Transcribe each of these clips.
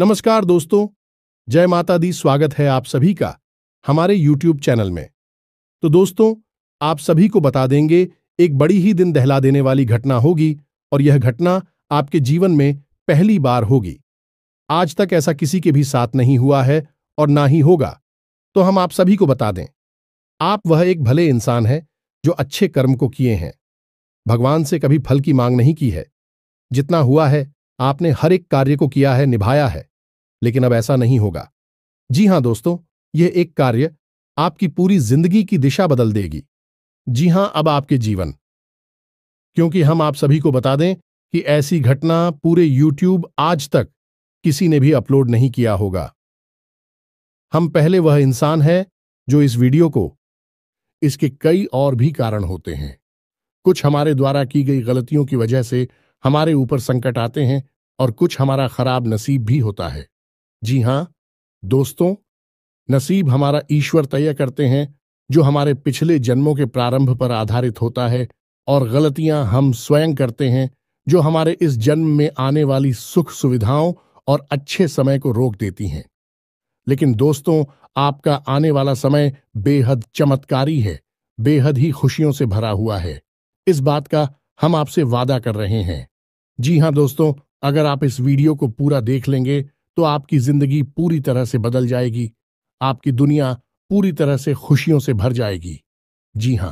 नमस्कार दोस्तों, जय माता दी। स्वागत है आप सभी का हमारे YouTube चैनल में। तो दोस्तों, आप सभी को बता देंगे, एक बड़ी ही दिल दहला देने वाली घटना होगी और यह घटना आपके जीवन में पहली बार होगी। आज तक ऐसा किसी के भी साथ नहीं हुआ है और ना ही होगा। तो हम आप सभी को बता दें, आप वह एक भले इंसान हैं जो अच्छे कर्म को किए हैं, भगवान से कभी फल की मांग नहीं की है। जितना हुआ है आपने हर एक कार्य को किया है, निभाया है, लेकिन अब ऐसा नहीं होगा। जी हां दोस्तों, यह एक कार्य आपकी पूरी जिंदगी की दिशा बदल देगी। जी हां, अब आपके जीवन, क्योंकि हम आप सभी को बता दें कि ऐसी घटना पूरे YouTube आज तक किसी ने भी अपलोड नहीं किया होगा। हम पहले वह इंसान है जो इस वीडियो को, इसके कई और भी कारण होते हैं। कुछ हमारे द्वारा की गई गलतियों की वजह से हमारे ऊपर संकट आते हैं और कुछ हमारा खराब नसीब भी होता है। जी हां दोस्तों, नसीब हमारा ईश्वर तय करते हैं, जो हमारे पिछले जन्मों के प्रारंभ पर आधारित होता है, और गलतियां हम स्वयं करते हैं, जो हमारे इस जन्म में आने वाली सुख सुविधाओं और अच्छे समय को रोक देती हैं। लेकिन दोस्तों, आपका आने वाला समय बेहद चमत्कारी है, बेहद ही खुशियों से भरा हुआ है। इस बात का हम आपसे वादा कर रहे हैं। जी हां दोस्तों, अगर आप इस वीडियो को पूरा देख लेंगे तो आपकी जिंदगी पूरी तरह से बदल जाएगी, आपकी दुनिया पूरी तरह से खुशियों से भर जाएगी। जी हां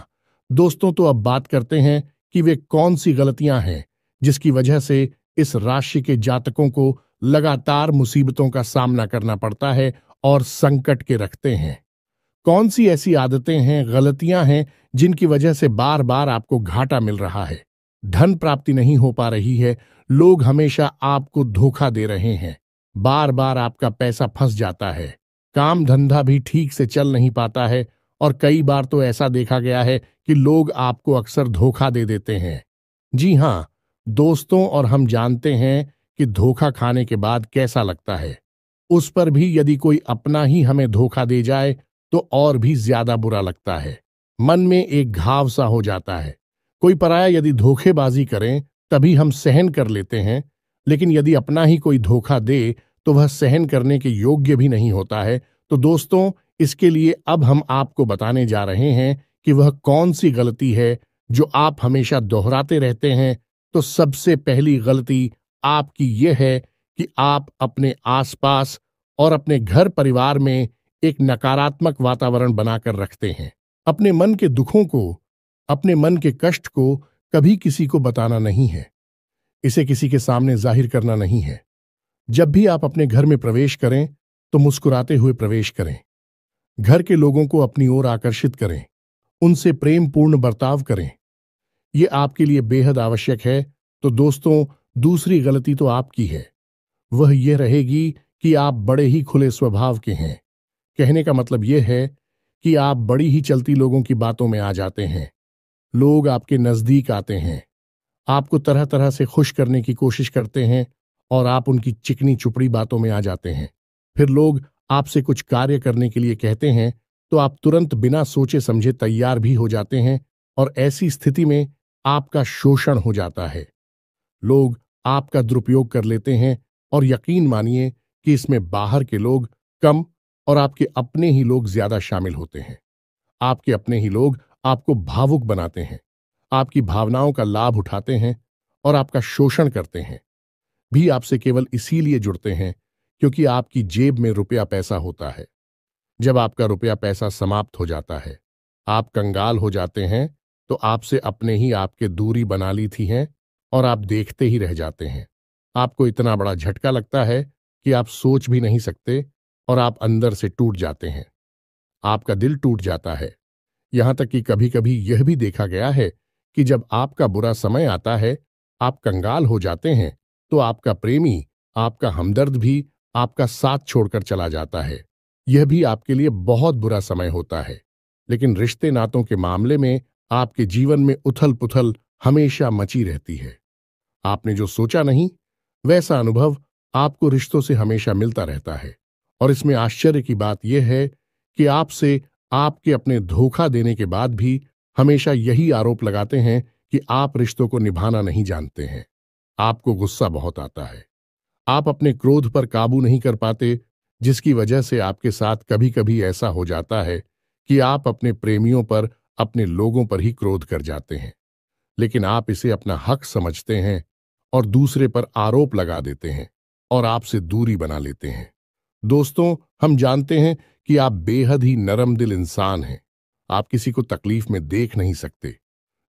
दोस्तों, तो अब बात करते हैं कि वे कौन सी गलतियां हैं जिसकी वजह से इस राशि के जातकों को लगातार मुसीबतों का सामना करना पड़ता है और संकट के रखते हैं। कौन सी ऐसी आदतें हैं, गलतियां हैं जिनकी वजह से बार बार आपको घाटा मिल रहा है, धन प्राप्ति नहीं हो पा रही है, लोग हमेशा आपको धोखा दे रहे हैं, बार बार आपका पैसा फंस जाता है, काम धंधा भी ठीक से चल नहीं पाता है, और कई बार तो ऐसा देखा गया है कि लोग आपको अक्सर धोखा दे देते हैं। जी हां दोस्तों, और हम जानते हैं कि धोखा खाने के बाद कैसा लगता है। उस पर भी यदि कोई अपना ही हमें धोखा दे जाए तो और भी ज्यादा बुरा लगता है, मन में एक घाव सा हो जाता है। कोई पराया यदि धोखेबाजी करें तभी हम सहन कर लेते हैं, लेकिन यदि अपना ही कोई धोखा दे तो वह सहन करने के योग्य भी नहीं होता है। तो दोस्तों, इसके लिए अब हम आपको बताने जा रहे हैं कि वह कौन सी गलती है जो आप हमेशा दोहराते रहते हैं। तो सबसे पहली गलती आपकी यह है कि आप अपने आसपास और अपने घर परिवार में एक नकारात्मक वातावरण बनाकर रखते हैं। अपने मन के दुखों को, अपने मन के कष्ट को कभी किसी को बताना नहीं है, इसे किसी के सामने जाहिर करना नहीं है। जब भी आप अपने घर में प्रवेश करें तो मुस्कुराते हुए प्रवेश करें, घर के लोगों को अपनी ओर आकर्षित करें, उनसे प्रेम पूर्ण बर्ताव करें। यह आपके लिए बेहद आवश्यक है। तो दोस्तों, दूसरी गलती तो आपकी है, वह यह रहेगी कि आप बड़े ही खुले स्वभाव के हैं। कहने का मतलब यह है कि आप बड़ी ही चलती लोगों की बातों में आ जाते हैं। लोग आपके नजदीक आते हैं, आपको तरह तरह से खुश करने की कोशिश करते हैं, और आप उनकी चिकनी चुपड़ी बातों में आ जाते हैं। फिर लोग आपसे कुछ कार्य करने के लिए कहते हैं तो आप तुरंत बिना सोचे समझे तैयार भी हो जाते हैं, और ऐसी स्थिति में आपका शोषण हो जाता है। लोग आपका दुरुपयोग कर लेते हैं, और यकीन मानिए कि इसमें बाहर के लोग कम और आपके अपने ही लोग ज्यादा शामिल होते हैं। आपके अपने ही लोग आपको भावुक बनाते हैं, आपकी भावनाओं का लाभ उठाते हैं और आपका शोषण करते हैं। भी आपसे केवल इसीलिए जुड़ते हैं क्योंकि आपकी जेब में रुपया पैसा होता है। जब आपका रुपया पैसा समाप्त हो जाता है, आप कंगाल हो जाते हैं, तो आपसे अपने ही आपके दूरी बना ली थी हैं, और आप देखते ही रह जाते हैं। आपको इतना बड़ा झटका लगता है कि आप सोच भी नहीं सकते, और आप अंदर से टूट जाते हैं। आपका दिल टूट जाता है। यहां तक कि कभी कभी यह भी देखा गया है कि जब आपका बुरा समय आता है, आप कंगाल हो जाते हैं, तो आपका प्रेमी, आपका हमदर्द भी आपका साथ छोड़कर चला जाता है। यह भी आपके लिए बहुत बुरा समय होता है। लेकिन रिश्ते नातों के मामले में आपके जीवन में उथल पुथल हमेशा मची रहती है। आपने जो सोचा नहीं, वैसा अनुभव आपको रिश्तों से हमेशा मिलता रहता है। और इसमें आश्चर्य की बात यह है कि आपसे आपके अपने धोखा देने के बाद भी हमेशा यही आरोप लगाते हैं कि आप रिश्तों को निभाना नहीं जानते हैं। आपको गुस्सा बहुत आता है, आप अपने क्रोध पर काबू नहीं कर पाते, जिसकी वजह से आपके साथ कभी कभी ऐसा हो जाता है कि आप अपने प्रेमियों पर, अपने लोगों पर ही क्रोध कर जाते हैं। लेकिन आप इसे अपना हक समझते हैं और दूसरे पर आरोप लगा देते हैं और आपसे दूरी बना लेते हैं। दोस्तों, हम जानते हैं कि आप बेहद ही नरम दिल इंसान हैं। आप किसी को तकलीफ में देख नहीं सकते।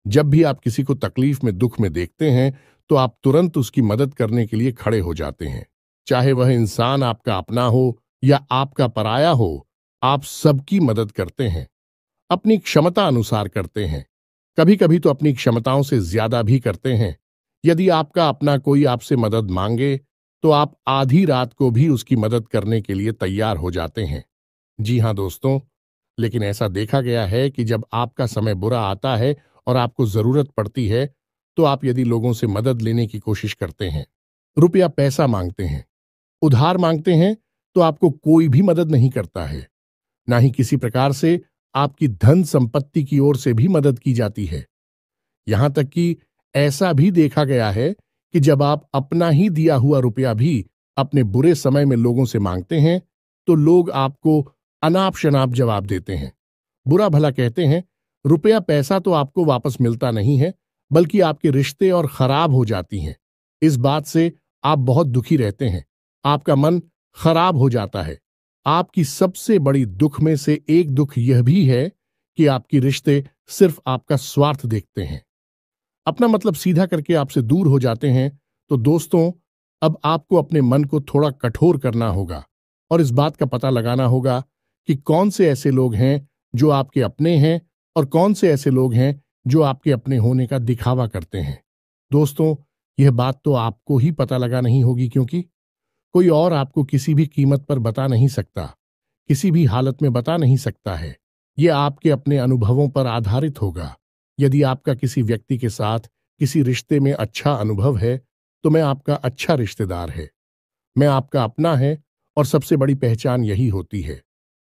जब भी आप किसी को तकलीफ में, दुख में देखते हैं, तो आप तुरंत उसकी मदद करने के लिए खड़े हो जाते हैं। चाहे वह इंसान आपका अपना हो या आपका पराया हो, आप सबकी मदद करते हैं। अपनी क्षमता अनुसार करते हैं। कभी कभी तो अपनी क्षमताओं से ज्यादा भी करते हैं। यदि आपका अपना कोई आपसे मदद मांगे, तो आप आधी रात को भी उसकी मदद करने के लिए तैयार हो जाते हैं। जी हां दोस्तों, लेकिन ऐसा देखा गया है कि जब आपका समय बुरा आता है और आपको जरूरत पड़ती है, तो आप यदि लोगों से मदद लेने की कोशिश करते हैं, रुपया पैसा मांगते हैं, उधार मांगते हैं, तो आपको कोई भी मदद नहीं करता है। ना ही किसी प्रकार से आपकी धन संपत्ति की ओर से भी मदद की जाती है। यहां तक कि ऐसा भी देखा गया है कि जब आप अपना ही दिया हुआ रुपया भी अपने बुरे समय में लोगों से मांगते हैं, तो लोग आपको अनाप शनाप जवाब देते हैं, बुरा भला कहते हैं। रुपया पैसा तो आपको वापस मिलता नहीं है, बल्कि आपके रिश्ते और खराब हो जाती हैं। इस बात से आप बहुत दुखी रहते हैं। आपका मन खराब हो जाता है। आपकी सबसे बड़ी दुख में से एक दुख यह भी है कि आपके रिश्ते सिर्फ आपका स्वार्थ देखते हैं, अपना मतलब सीधा करके आपसे दूर हो जाते हैं। तो दोस्तों, अब आपको अपने मन को थोड़ा कठोर करना होगा और इस बात का पता लगाना होगा कि कौन से ऐसे लोग हैं जो आपके अपने हैं और कौन से ऐसे लोग हैं जो आपके अपने होने का दिखावा करते हैं। दोस्तों, यह बात तो आपको ही पता लगा नहीं होगी, क्योंकि कोई और आपको किसी भी कीमत पर बता नहीं सकता, किसी भी हालत में बता नहीं सकता है। यह आपके अपने अनुभवों पर आधारित होगा। यदि आपका किसी व्यक्ति के साथ किसी रिश्ते में अच्छा अनुभव है, तो मैं आपका अच्छा रिश्तेदार है, मैं आपका अपना है, और सबसे बड़ी पहचान यही होती है।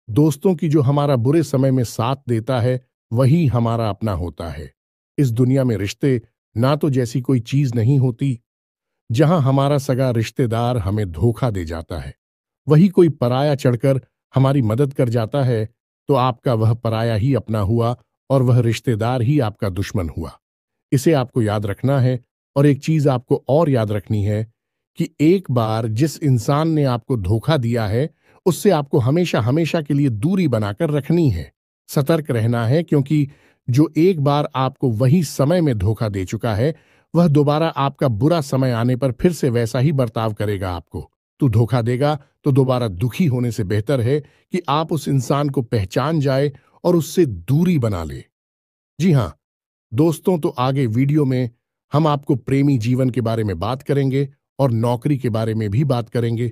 दोस्तों की जो हमारा बुरे समय में साथ देता है, वही हमारा अपना होता है। इस दुनिया में रिश्ते ना तो जैसी कोई चीज नहीं होती। जहां हमारा सगा रिश्तेदार हमें धोखा दे जाता है, वही कोई पराया चढ़कर हमारी मदद कर जाता है, तो आपका वह पराया ही अपना हुआ और वह रिश्तेदार ही आपका दुश्मन हुआ। इसे आपको याद रखना है। और एक चीज आपको और याद रखनी है कि एक बार जिस इंसान ने आपको धोखा दिया है, उससे आपको हमेशा हमेशा के लिए दूरी बनाकर रखनी है। सतर्क रहना है, क्योंकि जो एक बार आपको वही समय में धोखा दे चुका है, वह दोबारा आपका बुरा समय आने पर फिर से वैसा ही बर्ताव करेगा आपको। तू धोखा देगा तो दोबारा दुखी होने से बेहतर है कि आप उस इंसान को पहचान जाए और उससे दूरी बना ले। जी हां दोस्तों, तो आगे वीडियो में हम आपको प्रेमी जीवन के बारे में बात करेंगे और नौकरी के बारे में भी बात करेंगे।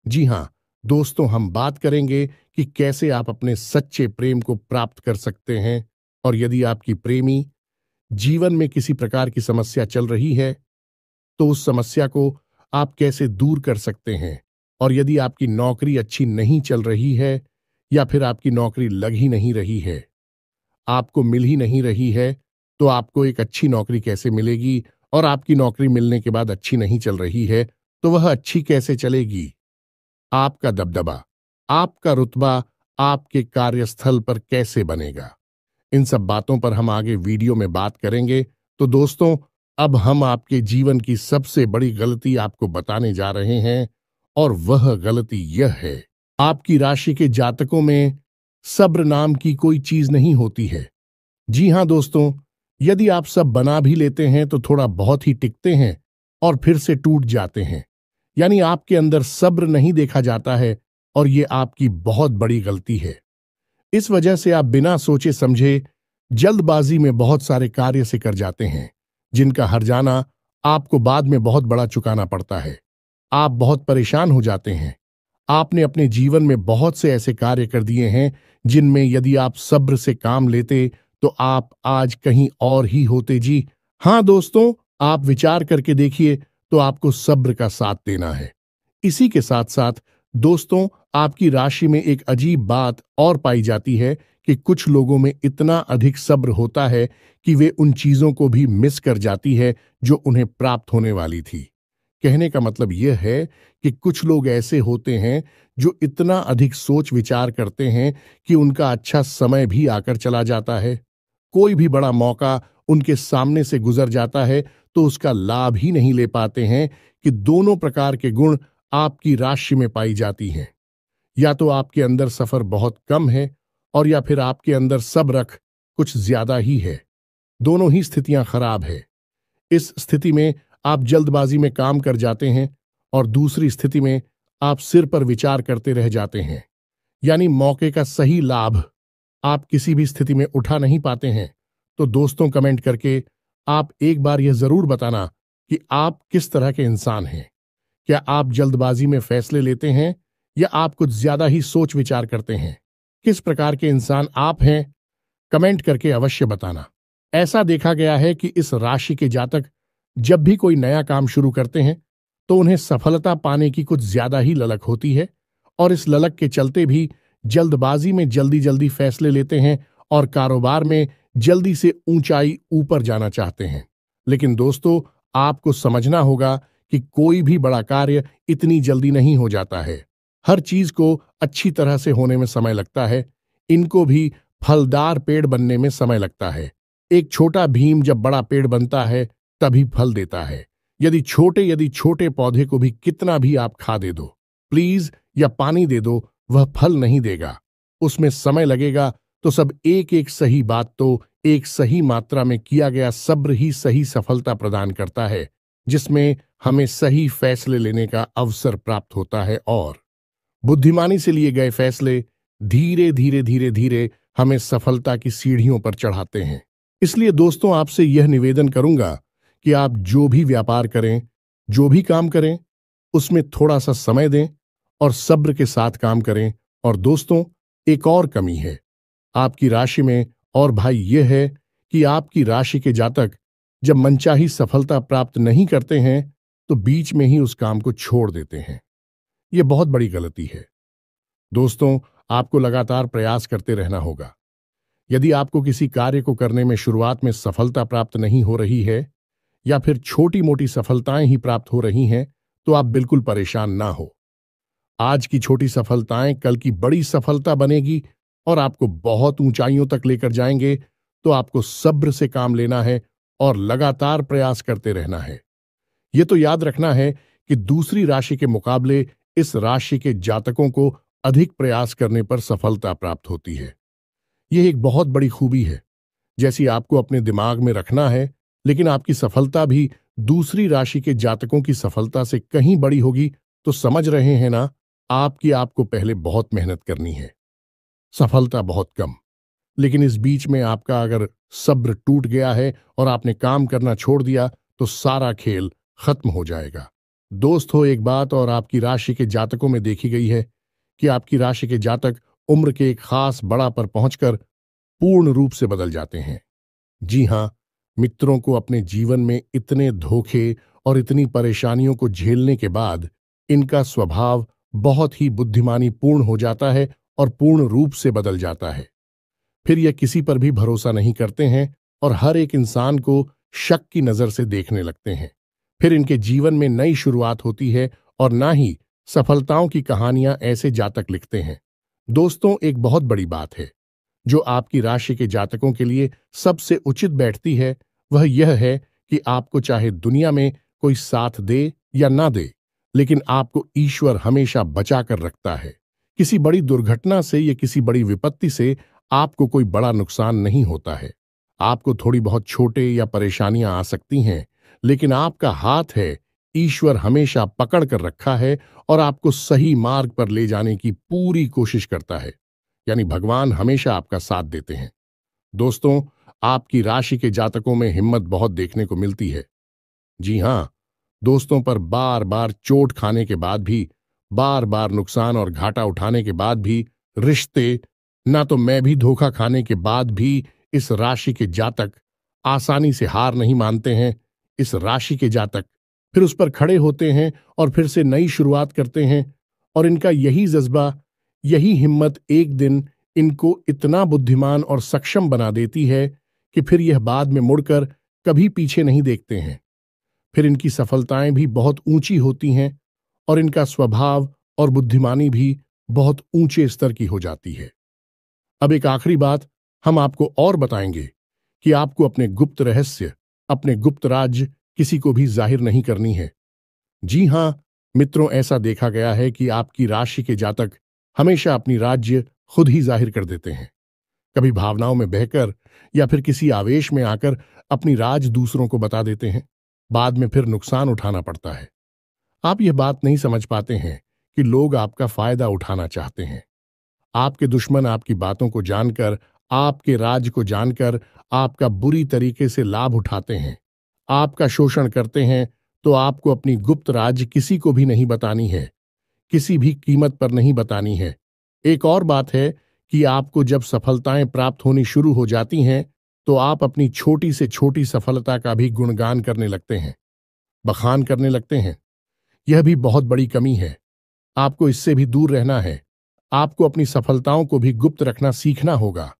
जी हां दोस्तों, हम बात करेंगे कि कैसे आप अपने सच्चे प्रेम को प्राप्त कर सकते हैं, और यदि आपकी प्रेमी जीवन में किसी प्रकार की समस्या चल रही है, तो उस समस्या को आप कैसे दूर कर सकते हैं। और यदि आपकी नौकरी अच्छी नहीं चल रही है, या फिर आपकी नौकरी लग ही नहीं रही है, आपको मिल ही नहीं रही है, तो आपको एक अच्छी नौकरी कैसे मिलेगी, और आपकी नौकरी मिलने के बाद अच्छी नहीं चल रही है, तो वह अच्छी कैसे चलेगी। आपका दबदबा, आपका रुतबा आपके कार्यस्थल पर कैसे बनेगा। इन सब बातों पर हम आगे वीडियो में बात करेंगे। तो दोस्तों, अब हम आपके जीवन की सबसे बड़ी गलती आपको बताने जा रहे हैं, और वह गलती यह है, आपकी राशि के जातकों में सब्र नाम की कोई चीज नहीं होती है। जी हां दोस्तों, यदि आप सब बना भी लेते हैं तो थोड़ा बहुत ही टिकते हैं और फिर से टूट जाते हैं। यानी आपके अंदर सब्र नहीं देखा जाता है, और ये आपकी बहुत बड़ी गलती है। इस वजह से आप बिना सोचे समझे जल्दबाजी में बहुत सारे कार्य से कर जाते हैं, जिनका हर्जाना आपको बाद में बहुत बड़ा चुकाना पड़ता है। आप बहुत परेशान हो जाते हैं। आपने अपने जीवन में बहुत से ऐसे कार्य कर दिए हैं जिनमें यदि आप सब्र से काम लेते, तो आप आज कहीं और ही होते। जी हां दोस्तों, आप विचार करके देखिए, तो आपको सब्र का साथ देना है। इसी के साथ साथ दोस्तों, आपकी राशि में एक अजीब बात और पाई जाती है कि कुछ लोगों में इतना अधिक सब्र होता है कि वे उन चीजों को भी मिस कर जाती है जो उन्हें प्राप्त होने वाली थी। कहने का मतलब यह है कि कुछ लोग ऐसे होते हैं जो इतना अधिक सोच विचार करते हैं कि उनका अच्छा समय भी आकर चला जाता है। कोई भी बड़ा मौका उनके सामने से गुजर जाता है तो उसका लाभ ही नहीं ले पाते हैं कि दोनों प्रकार के गुण आपकी राशि में पाई जाती हैं। या तो आपके अंदर सफर बहुत कम है और या फिर आपके अंदर सब्र कुछ ज्यादा ही है। दोनों ही स्थितियां खराब है। इस स्थिति में आप जल्दबाजी में काम कर जाते हैं और दूसरी स्थिति में आप सिर पर विचार करते रह जाते हैं, यानी मौके का सही लाभ आप किसी भी स्थिति में उठा नहीं पाते हैं। तो दोस्तों, कमेंट करके आप एक बार यह जरूर बताना कि आप किस तरह के इंसान हैं। क्या आप जल्दबाजी में फैसले लेते हैं या आप कुछ ज्यादा ही सोच विचार करते हैं? किस प्रकार के इंसान आप हैं, कमेंट करके अवश्य बताना। ऐसा देखा गया है कि इस राशि के जातक जब भी कोई नया काम शुरू करते हैं तो उन्हें सफलता पाने की कुछ ज्यादा ही ललक होती है और इस ललक के चलते भी जल्दबाजी में जल्दी जल्दी फैसले लेते हैं और कारोबार में जल्दी से ऊंचाई ऊपर जाना चाहते हैं। लेकिन दोस्तों, आपको समझना होगा कि कोई भी बड़ा कार्य इतनी जल्दी नहीं हो जाता है। हर चीज को अच्छी तरह से होने में समय लगता है। इनको भी फलदार पेड़ बनने में समय लगता है। एक छोटा भीम जब बड़ा पेड़ बनता है तभी फल देता है। यदि छोटे पौधे को भी कितना भी आप खा दे दो, प्लीज, या पानी दे दो, वह फल नहीं देगा। उसमें समय लगेगा। तो सब एक एक सही बात तो एक सही मात्रा में किया गया सब्र ही सही सफलता प्रदान करता है, जिसमें हमें सही फैसले लेने का अवसर प्राप्त होता है और बुद्धिमानी से लिए गए फैसले धीरे धीरे धीरे धीरे हमें सफलता की सीढ़ियों पर चढ़ाते हैं। इसलिए दोस्तों, आपसे यह निवेदन करूंगा कि आप जो भी व्यापार करें, जो भी काम करें, उसमें थोड़ा सा समय दें और सब्र के साथ काम करें। और दोस्तों, एक और कमी है आपकी राशि में, और भाई यह है कि आपकी राशि के जातक जब मनचाही सफलता प्राप्त नहीं करते हैं तो बीच में ही उस काम को छोड़ देते हैं। यह बहुत बड़ी गलती है। दोस्तों, आपको लगातार प्रयास करते रहना होगा। यदि आपको किसी कार्य को करने में शुरुआत में सफलता प्राप्त नहीं हो रही है या फिर छोटी मोटी सफलताएं ही प्राप्त हो रही हैं, तो आप बिल्कुल परेशान ना हो। आज की छोटी सफलताएं कल की बड़ी सफलता बनेगी और आपको बहुत ऊंचाइयों तक लेकर जाएंगे। तो आपको सब्र से काम लेना है और लगातार प्रयास करते रहना है। यह तो याद रखना है कि दूसरी राशि के मुकाबले इस राशि के जातकों को अधिक प्रयास करने पर सफलता प्राप्त होती है। यह एक बहुत बड़ी खूबी है, जैसी आपको अपने दिमाग में रखना है। लेकिन आपकी सफलता भी दूसरी राशि के जातकों की सफलता से कहीं बड़ी होगी। तो समझ रहे हैं ना, आपको पहले बहुत मेहनत करनी है, सफलता बहुत कम। लेकिन इस बीच में आपका अगर सब्र टूट गया है और आपने काम करना छोड़ दिया तो सारा खेल खत्म हो जाएगा। दोस्त हो, एक बात और आपकी राशि के जातकों में देखी गई है कि आपकी राशि के जातक उम्र के एक खास बड़ा पर पहुंचकर पूर्ण रूप से बदल जाते हैं। जी हां, मित्रों को अपने जीवन में इतने धोखे और इतनी परेशानियों को झेलने के बाद इनका स्वभाव बहुत ही बुद्धिमानी पूर्ण हो जाता है और पूर्ण रूप से बदल जाता है। फिर यह किसी पर भी भरोसा नहीं करते हैं और हर एक इंसान को शक की नजर से देखने लगते हैं। फिर इनके जीवन में नई शुरुआत होती है और ना ही सफलताओं की कहानियां ऐसे जातक लिखते हैं। दोस्तों, एक बहुत बड़ी बात है जो आपकी राशि के जातकों के लिए सबसे उचित बैठती है, वह यह है कि आपको चाहे दुनिया में कोई साथ दे या ना दे, लेकिन आपको ईश्वर हमेशा बचा कर रखता है। किसी बड़ी दुर्घटना से या किसी बड़ी विपत्ति से आपको कोई बड़ा नुकसान नहीं होता है। आपको थोड़ी बहुत छोटे या परेशानियां आ सकती हैं, लेकिन आपका हाथ है, ईश्वर हमेशा पकड़ कर रखा है और आपको सही मार्ग पर ले जाने की पूरी कोशिश करता है। यानी भगवान हमेशा आपका साथ देते हैं। दोस्तों, आपकी राशि के जातकों में हिम्मत बहुत देखने को मिलती है। जी हां, दोस्तों पर बार बार चोट खाने के बाद भी, बार बार नुकसान और घाटा उठाने के बाद भी, रिश्ते ना तो मैं भी धोखा खाने के बाद भी इस राशि के जातक आसानी से हार नहीं मानते हैं। इस राशि के जातक फिर उस पर खड़े होते हैं और फिर से नई शुरुआत करते हैं और इनका यही जज्बा, यही हिम्मत एक दिन इनको इतना बुद्धिमान और सक्षम बना देती है कि फिर यह बाद में मुड़कर कभी पीछे नहीं देखते हैं। फिर इनकी सफलताएं भी बहुत ऊंची होती हैं और इनका स्वभाव और बुद्धिमानी भी बहुत ऊंचे स्तर की हो जाती है। अब एक आखिरी बात हम आपको और बताएंगे कि आपको अपने गुप्त रहस्य, अपने गुप्त राज किसी को भी जाहिर नहीं करनी है। जी हां मित्रों, ऐसा देखा गया है कि आपकी राशि के जातक हमेशा अपनी राज्य खुद ही जाहिर कर देते हैं। कभी भावनाओं में बहकर या फिर किसी आवेश में आकर अपनी राज दूसरों को बता देते हैं। बाद में फिर नुकसान उठाना पड़ता है। आप यह बात नहीं समझ पाते हैं कि लोग आपका फायदा उठाना चाहते हैं। आपके दुश्मन आपकी बातों को जानकर, आपके राज को जानकर आपका बुरी तरीके से लाभ उठाते हैं, आपका शोषण करते हैं। तो आपको अपनी गुप्त राज किसी को भी नहीं बतानी है, किसी भी कीमत पर नहीं बतानी है। एक और बात है कि आपको जब सफलताएं प्राप्त होनी शुरू हो जाती हैं तो आप अपनी छोटी से छोटी सफलता का भी गुणगान करने लगते हैं, बखान करने लगते हैं। यह भी बहुत बड़ी कमी है। आपको इससे भी दूर रहना है। आपको अपनी सफलताओं को भी गुप्त रखना सीखना होगा।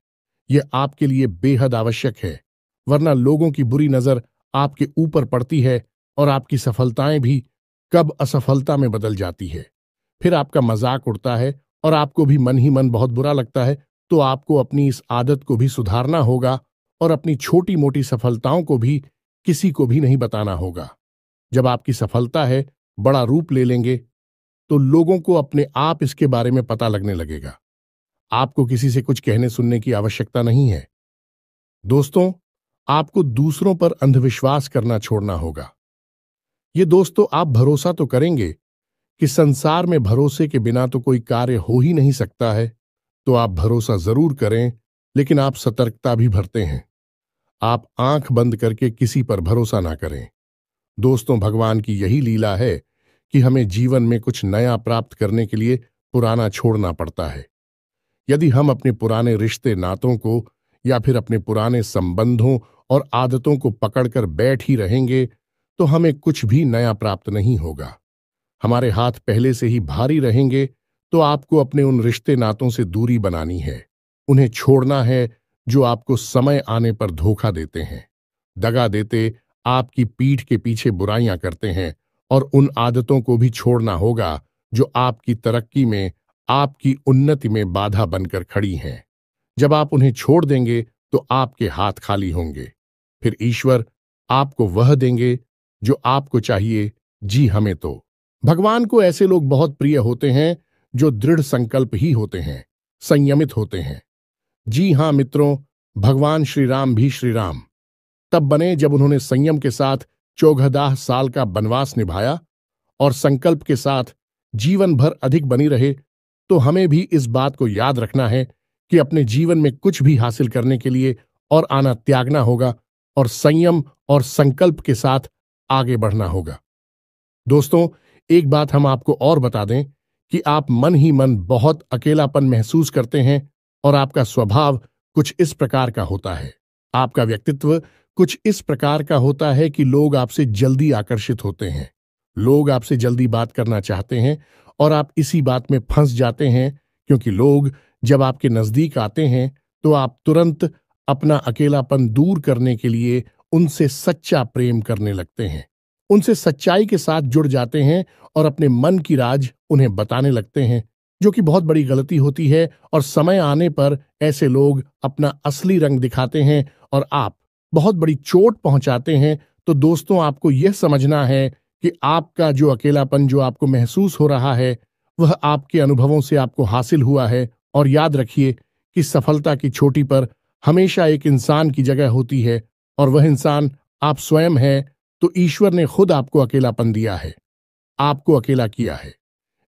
यह आपके लिए बेहद आवश्यक है, वरना लोगों की बुरी नजर आपके ऊपर पड़ती है और आपकी सफलताएं भी कब असफलता में बदल जाती है। फिर आपका मजाक उड़ता है और आपको भी मन ही मन बहुत बुरा लगता है। तो आपको अपनी इस आदत को भी सुधारना होगा और अपनी छोटी मोटी सफलताओं को भी किसी को भी नहीं बताना होगा। जब आपकी सफलता है बड़ा रूप ले लेंगे तो लोगों को अपने आप इसके बारे में पता लगने लगेगा। आपको किसी से कुछ कहने सुनने की आवश्यकता नहीं है। दोस्तों, आपको दूसरों पर अंधविश्वास करना छोड़ना होगा। ये दोस्तों, आप भरोसा तो करेंगे कि संसार में भरोसे के बिना तो कोई कार्य हो ही नहीं सकता है, तो आप भरोसा जरूर करें, लेकिन आप सतर्कता भी बरतें हैं। आप आंख बंद करके किसी पर भरोसा ना करें। दोस्तों, भगवान की यही लीला है कि हमें जीवन में कुछ नया प्राप्त करने के लिए पुराना छोड़ना पड़ता है। यदि हम अपने पुराने रिश्ते नातों को या फिर अपने पुराने संबंधों और आदतों को पकड़कर बैठ ही रहेंगे तो हमें कुछ भी नया प्राप्त नहीं होगा। हमारे हाथ पहले से ही भारी रहेंगे तो आपको अपने उन रिश्ते नातों से दूरी बनानी है। उन्हें छोड़ना है जो आपको समय आने पर धोखा देते हैं, दगा देते, आपकी पीठ के पीछे बुराइयां करते हैं। और उन आदतों को भी छोड़ना होगा जो आपकी तरक्की में, आपकी उन्नति में बाधा बनकर खड़ी हैं। जब आप उन्हें छोड़ देंगे तो आपके हाथ खाली होंगे। फिर ईश्वर आपको वह देंगे जो आपको चाहिए। जी, हमें तो भगवान को ऐसे लोग बहुत प्रिय होते हैं जो दृढ़ संकल्प ही होते हैं, संयमित होते हैं। जी हां मित्रों, भगवान श्री राम भी श्री राम तब बने जब उन्होंने संयम के साथ 14 साल का वनवास निभाया और संकल्प के साथ जीवन भर अधिक बनी रहे। तो हमें भी इस बात को याद रखना है कि अपने जीवन में कुछ भी हासिल करने के लिए और आना त्यागना होगा और संयम और संकल्प के साथ आगे बढ़ना होगा। दोस्तों, एक बात हम आपको और बता दें कि आप मन ही मन बहुत अकेलापन महसूस करते हैं और आपका स्वभाव कुछ इस प्रकार का होता है, आपका व्यक्तित्व कुछ इस प्रकार का होता है कि लोग आपसे जल्दी आकर्षित होते हैं। लोग आपसे जल्दी बात करना चाहते हैं और आप इसी बात में फंस जाते हैं, क्योंकि लोग जब आपके नजदीक आते हैं तो आप तुरंत अपना अकेलापन दूर करने के लिए उनसे सच्चा प्रेम करने लगते हैं, उनसे सच्चाई के साथ जुड़ जाते हैं और अपने मन की राज उन्हें बताने लगते हैं, जो कि बहुत बड़ी गलती होती है। और समय आने पर ऐसे लोग अपना असली रंग दिखाते हैं और आप बहुत बड़ी चोट पहुंचाते हैं। तो दोस्तों, आपको यह समझना है कि आपका जो अकेलापन जो आपको महसूस हो रहा है वह आपके अनुभवों से आपको हासिल हुआ है। और याद रखिए कि सफलता की चोटी पर हमेशा एक इंसान की जगह होती है और वह इंसान आप स्वयं है। तो ईश्वर ने खुद आपको अकेलापन दिया है, आपको अकेला किया है,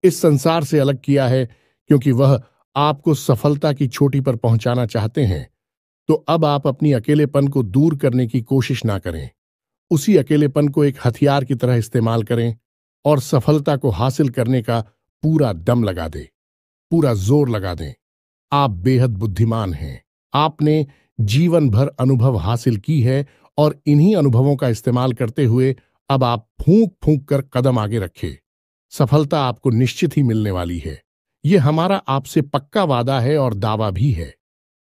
इस संसार से अलग किया है, क्योंकि वह आपको सफलता की चोटी पर पहुंचाना चाहते हैं। तो अब आप अपनी अकेलेपन को दूर करने की कोशिश ना करें, उसी अकेलेपन को एक हथियार की तरह इस्तेमाल करें और सफलता को हासिल करने का पूरा दम लगा दें, पूरा जोर लगा दें। आप बेहद बुद्धिमान हैं, आपने जीवन भर अनुभव हासिल की है और इन्हीं अनुभवों का इस्तेमाल करते हुए अब आप फूंक फूंक कर कदम आगे रखें। सफलता आपको निश्चित ही मिलने वाली है। यह हमारा आपसे पक्का वादा है और दावा भी है।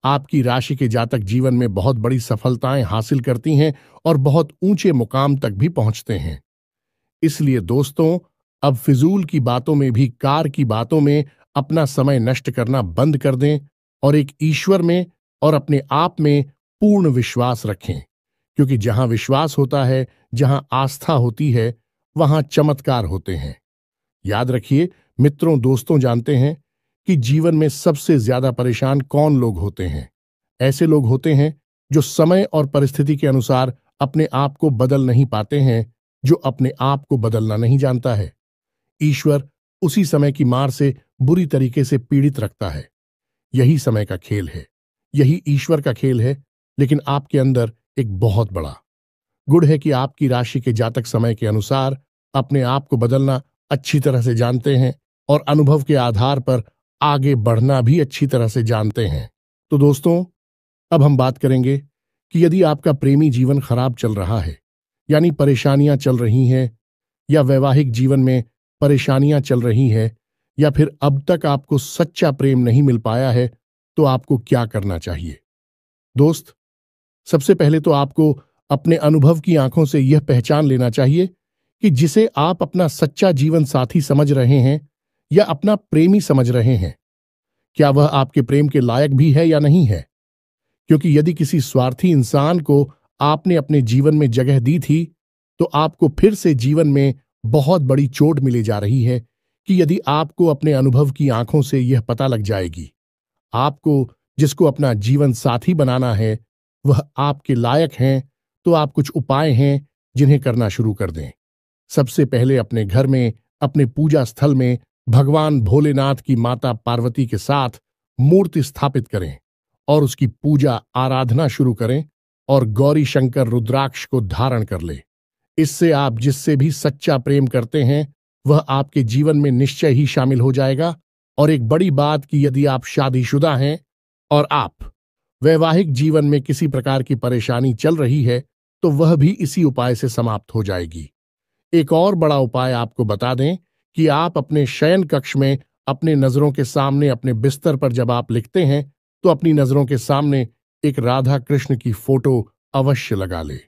आपकी राशि के जातक जीवन में बहुत बड़ी सफलताएं हासिल करती हैं और बहुत ऊंचे मुकाम तक भी पहुंचते हैं। इसलिए दोस्तों, अब फिजूल की बातों में भी, कार की बातों में अपना समय नष्ट करना बंद कर दें और एक ईश्वर में और अपने आप में पूर्ण विश्वास रखें, क्योंकि जहां विश्वास होता है, जहां आस्था होती है, वहां चमत्कार होते हैं। याद रखिए मित्रों, दोस्तों, जानते हैं कि जीवन में सबसे ज्यादा परेशान कौन लोग होते हैं? ऐसे लोग होते हैं जो समय और परिस्थिति के अनुसार अपने आप को बदल नहीं पाते हैं, जो अपने आप को बदलना नहीं जानता है। ईश्वर उसी समय की मार से बुरी तरीके से पीड़ित रखता है। यही समय का खेल है, यही ईश्वर का खेल है। लेकिन आपके अंदर एक बहुत बड़ा गुण है कि आपकी राशि के जातक समय के अनुसार अपने आप को बदलना अच्छी तरह से जानते हैं और अनुभव के आधार पर आगे बढ़ना भी अच्छी तरह से जानते हैं। तो दोस्तों, अब हम बात करेंगे कि यदि आपका प्रेमी जीवन खराब चल रहा है, यानी परेशानियां चल रही हैं, या वैवाहिक जीवन में परेशानियां चल रही हैं, या फिर अब तक आपको सच्चा प्रेम नहीं मिल पाया है, तो आपको क्या करना चाहिए? दोस्त, सबसे पहले तो आपको अपने अनुभव की आंखों से यह पहचान लेना चाहिए कि जिसे आप अपना सच्चा जीवन साथी समझ रहे हैं या अपना प्रेमी समझ रहे हैं, क्या वह आपके प्रेम के लायक भी है या नहीं है। क्योंकि यदि किसी स्वार्थी इंसान को आपने अपने जीवन में जगह दी थी, तो आपको फिर से जीवन में बहुत बड़ी चोट मिले जा रही है कि यदि आपको अपने अनुभव की आंखों से यह पता लग जाएगी, आपको जिसको अपना जीवन साथी बनाना है वह आपके लायक हैं, तो आप कुछ उपाय हैं जिन्हें करना शुरू कर दें। सबसे पहले अपने घर में, अपने पूजा स्थल में भगवान भोलेनाथ की माता पार्वती के साथ मूर्ति स्थापित करें और उसकी पूजा आराधना शुरू करें और गौरी शंकर रुद्राक्ष को धारण कर ले। इससे आप जिससे भी सच्चा प्रेम करते हैं वह आपके जीवन में निश्चय ही शामिल हो जाएगा। और एक बड़ी बात कि यदि आप शादीशुदा हैं और आप वैवाहिक जीवन में किसी प्रकार की परेशानी चल रही है, तो वह भी इसी उपाय से समाप्त हो जाएगी। एक और बड़ा उपाय आपको बता दें कि आप अपने शयन कक्ष में अपने नजरों के सामने, अपने बिस्तर पर जब आप लिखते हैं, तो अपनी नजरों के सामने एक राधा कृष्ण की फोटो अवश्य लगा ले।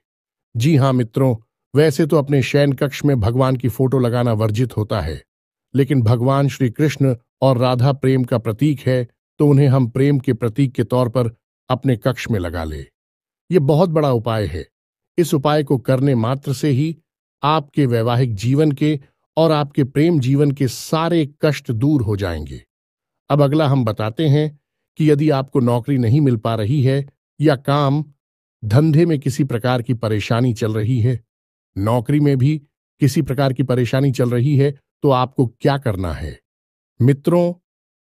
जी हां मित्रों, वैसे तो अपने शयन कक्ष में भगवान की फोटो लगाना वर्जित होता है, लेकिन भगवान श्री कृष्ण और राधा प्रेम का प्रतीक है, तो उन्हें हम प्रेम के प्रतीक के तौर पर अपने कक्ष में लगा ले। यह बहुत बड़ा उपाय है। इस उपाय को करने मात्र से ही आपके वैवाहिक जीवन के और आपके प्रेम जीवन के सारे कष्ट दूर हो जाएंगे। अब अगला हम बताते हैं कि यदि आपको नौकरी नहीं मिल पा रही है या काम धंधे में किसी प्रकार की परेशानी चल रही है, नौकरी में भी किसी प्रकार की परेशानी चल रही है, तो आपको क्या करना है? मित्रों,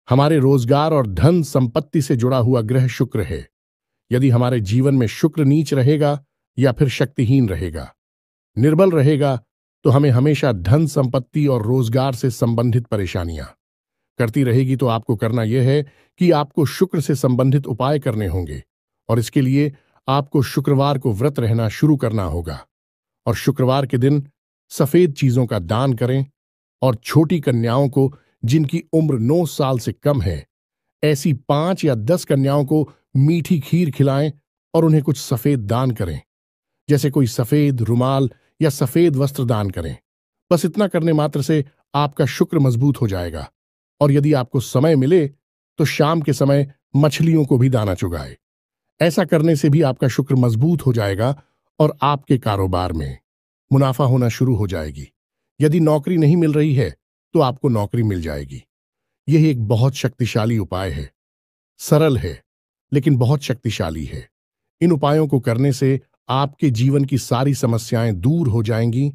हमारे रोजगार और धन संपत्ति से जुड़ा हुआ ग्रह शुक्र है। यदि हमारे जीवन में शुक्र नीच रहेगा या फिर शक्तिहीन रहेगा, निर्बल रहेगा, तो हमें हमेशा धन संपत्ति और रोजगार से संबंधित परेशानियां करती रहेगी। तो आपको करना यह है कि आपको शुक्र से संबंधित उपाय करने होंगे और इसके लिए आपको शुक्रवार को व्रत रहना शुरू करना होगा। और शुक्रवार के दिन सफेद चीजों का दान करें और छोटी कन्याओं को जिनकी उम्र 9 साल से कम है, ऐसी 5 या 10 कन्याओं को मीठी खीर खिलाएं और उन्हें कुछ सफेद दान करें, जैसे कोई सफेद रुमाल या सफेद वस्त्र दान करें। बस इतना करने मात्र से आपका शुक्र मजबूत हो जाएगा। और यदि आपको समय मिले तो शाम के समय मछलियों को भी दाना चुगाए। ऐसा करने से भी आपका शुक्र मजबूत हो जाएगा और आपके कारोबार में मुनाफा होना शुरू हो जाएगी। यदि नौकरी नहीं मिल रही है तो आपको नौकरी मिल जाएगी। यह एक बहुत शक्तिशाली उपाय है, सरल है लेकिन बहुत शक्तिशाली है। इन उपायों को करने से आपके जीवन की सारी समस्याएं दूर हो जाएंगी।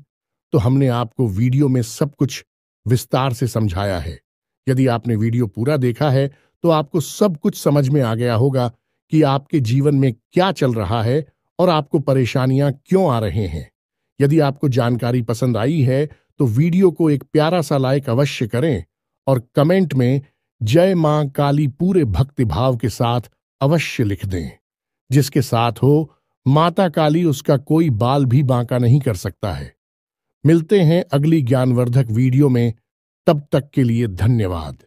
तो हमने आपको वीडियो में सब कुछ विस्तार से समझाया है। यदि आपने वीडियो पूरा देखा है तो आपको सब कुछ समझ में आ गया होगा कि आपके जीवन में क्या चल रहा है और आपको परेशानियां क्यों आ रहे हैं। यदि आपको जानकारी पसंद आई है तो वीडियो को एक प्यारा सा लाइक अवश्य करें और कमेंट में जय मां काली पूरे भक्तिभाव के साथ अवश्य लिख दें। जिसके साथ हो माता काली, उसका कोई बाल भी बांका नहीं कर सकता है। मिलते हैं अगली ज्ञानवर्धक वीडियो में, तब तक के लिए धन्यवाद।